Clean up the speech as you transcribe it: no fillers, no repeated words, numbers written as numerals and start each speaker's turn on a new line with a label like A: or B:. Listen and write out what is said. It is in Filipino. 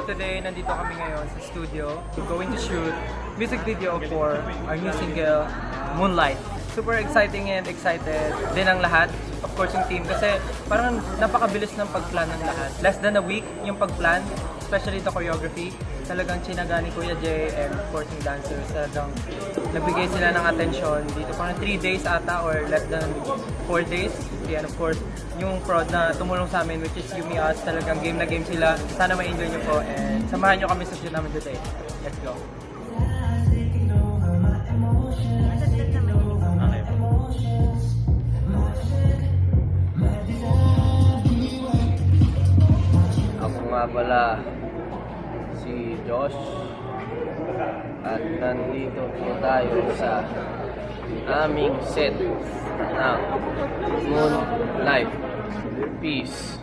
A: today, nandito kami ngayon sa studio. We're going to shoot music video for our new single, Moonlight. Super exciting and excited din ang lahat. Of course, yung team kasi parang napakabilis ng pagplan ng lahat. Less than a week yung pagplan, especially the choreography. Talagang chinaga ni Kuya Jay and of course yung dancers. Talagang nagbigay sila ng attention dito. Parang 3 days ata or less than 4 days. And of course, yung prod na tumulong sa amin, which is Yumi Us, talagang game na game sila. Sana ma-enjoy nyo po and samahan nyo kami sa shoot namin today. Let's go!
B: Ako nga pala si Josh at nandito po tayo sa aming set ng Moonlight. Peace.